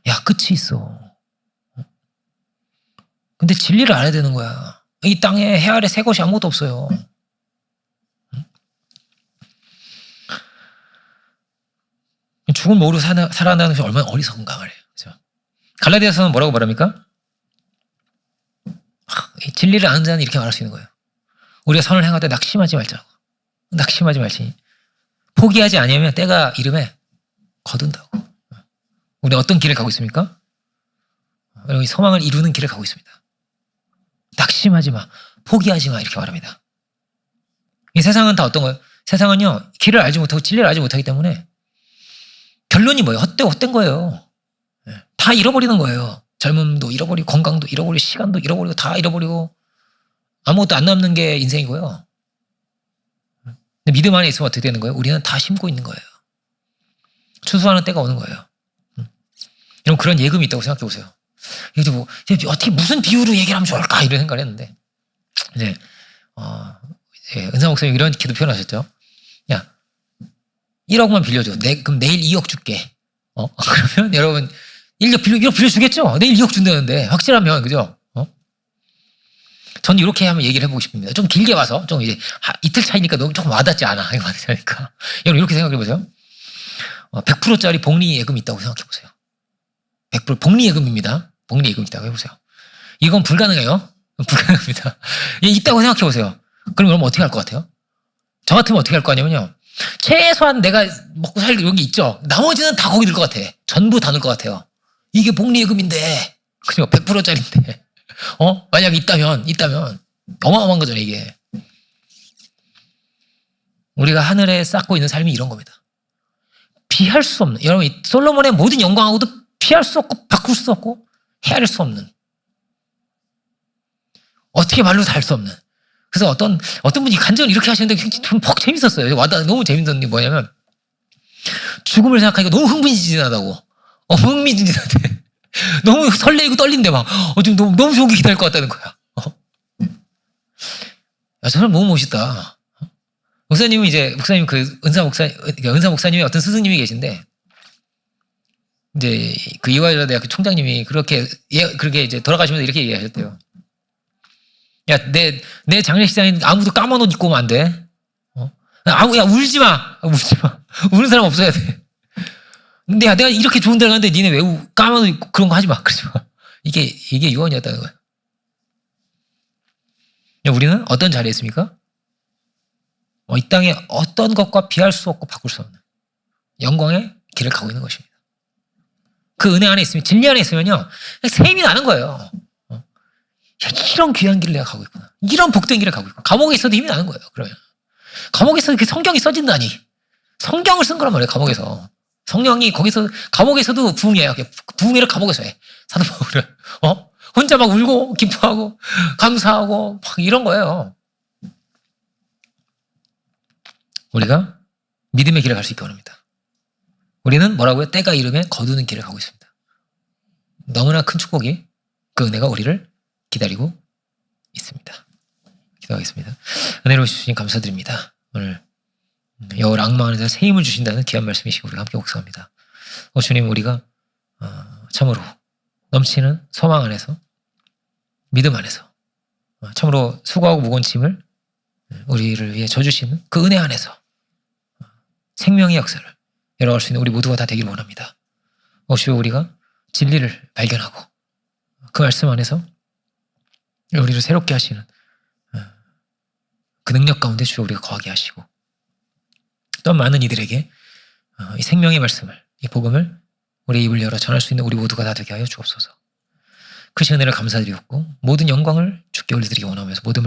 야, 끝이 있어. 근데 진리를 알아야 되는 거야. 이 땅에 해 아래 새 것이 아무것도 없어요. 죽은 모르고 살아나는 것이 얼마나 어리석은가 말이에요. 그죠? 갈라디아서는 뭐라고 말합니까? 진리를 아는 자는 이렇게 말할 수 있는 거예요. 우리가 선을 행하되 낙심하지 말자고. 낙심하지 말지. 포기하지 아니하면 때가 이름에 거둔다고. 우리 어떤 길을 가고 있습니까? 여러분, 소망을 이루는 길을 가고 있습니다. 낙심하지 마. 포기하지 마. 이렇게 말합니다. 이 세상은 다 어떤 거예요? 세상은요, 길을 알지 못하고 진리를 알지 못하기 때문에 결론이 뭐예요? 헛된 거예요. 다 잃어버리는 거예요. 젊음도 잃어버리고 건강도 잃어버리고 시간도 잃어버리고 다 잃어버리고 아무것도 안 남는 게 인생이고요. 근데 믿음 안에 있으면 어떻게 되는 거예요? 우리는 다 심고 있는 거예요. 추수하는 때가 오는 거예요. 여러분, 그런 예금이 있다고 생각해 보세요. 이게 뭐 어떻게 무슨 비유로 얘기를 하면 좋을까 이런 생각을 했는데 이제 은사 목사님 이런 기도 표현하셨죠. 야, 1억만 빌려줘. 그럼 내일 2억 줄게. 그러면 여러분 1억 빌려주겠죠? 내일 2억 준다는데 확실하면, 그죠? 저는 이렇게 한번 얘기를 해보고 싶습니다. 좀 길게 와서 좀 이제 이틀 차이니까 너무 조금 와닿지 않아. 와닿지 않으니까. 여러분 이렇게 생각해 보세요. 100%짜리 복리 예금이 있다고 생각해 보세요. 100% 복리 예금입니다. 복리 예금 있다고 해보세요. 이건 불가능해요. 불가능합니다. 있다고 생각해 보세요. 그럼 어떻게 할 것 같아요? 저 같으면 어떻게 할 거 아니면요. 최소한 내가 먹고 살 여기 있죠. 나머지는 다 거기 넣을 것 같아. 전부 다 넣을 것 같아요. 이게 복리예금인데, 그죠? 100%짜리인데, 만약 있다면 어마어마한 거잖아요, 이게. 우리가 하늘에 쌓고 있는 삶이 이런 겁니다. 피할 수 없는, 여러분, 이 솔로몬의 모든 영광하고도 피할 수 없고, 바꿀 수 없고, 헤아릴 수 없는, 어떻게 말로 다 할 수 없는. 그래서 어떤 분이 간증을 이렇게 하시는데 좀 재밌었어요. 너무 재밌었던 게 뭐냐면, 죽음을 생각하니까 너무 흥미진진하다고. 흥미진진하대. 너무 설레이고 떨린데 막, 지금 너무 좋은 게 기다릴 것 같다는 거야. 야, 저 사람 너무 멋있다. 목사님은 목사님 은사 목사님의 어떤 스승님이 계신데, 이제 그 이화여자대학교 총장님이 그렇게 이제 돌아가시면서 이렇게 얘기하셨대요. 야, 내 장례식장에 아무도 까만 옷 입고 오면 안 돼. 야, 울지 마. 우는 사람 없어야 돼. 근데 야, 내가 이렇게 좋은 데를 갔는데 니네 왜 까만 옷 입고 그런 거 하지 마. 그러지 마. 이게 유언이었다는 거야. 우리는 어떤 자리에 있습니까? 이 땅에 어떤 것과 비할 수 없고 바꿀 수 없는 영광의 길을 가고 있는 것입니다. 그 은혜 안에 있으면, 진리 안에 있으면요, 샘이 나는 거예요. 야, 이런 귀한 길을 내가 가고 있구나. 이런 복된 길을 가고 있구나. 감옥에 있어도 힘이 나는 거예요, 그러면. 감옥에 있어도 성경이 써진다니. 성경을 쓴 거란 말이에요, 감옥에서. 성령이 감옥에서도 부흥해요. 부흥회를 감옥에서 해. 사도 바울은. 혼자 막 울고, 기뻐하고, 감사하고, 막 이런 거예요. 우리가 믿음의 길을 갈 수 있기 원합니다. 우리는 뭐라고요? 때가 이르면 거두는 길을 가고 있습니다. 너무나 큰 축복이, 그 은혜가 우리를 기다리고 있습니다. 기도하겠습니다. 은혜로우신 주님 감사드립니다. 오늘 여호와 랑마 안에서 새 힘을 주신다는 귀한 말씀이시고 우리가 함께 묵상합니다. 주님, 우리가 참으로 넘치는 소망 안에서, 믿음 안에서, 참으로 수고하고 무거운 짐을 우리를 위해 져주시는 그 은혜 안에서 생명의 역사를 열어갈 수 있는 우리 모두가 다 되기를 원합니다. 주여, 우리가 진리를 발견하고 그 말씀 안에서 우리를 새롭게 하시는 그 능력 가운데 주여 우리가 거하게 하시고, 또 많은 이들에게 이 생명의 말씀을, 이 복음을 우리의 입을 열어 전할 수 있는 우리 모두가 다 되게 하여 주옵소서. 크신 은혜를 감사드리옵고 모든 영광을 주께 올려드리기 원하면서 모든 말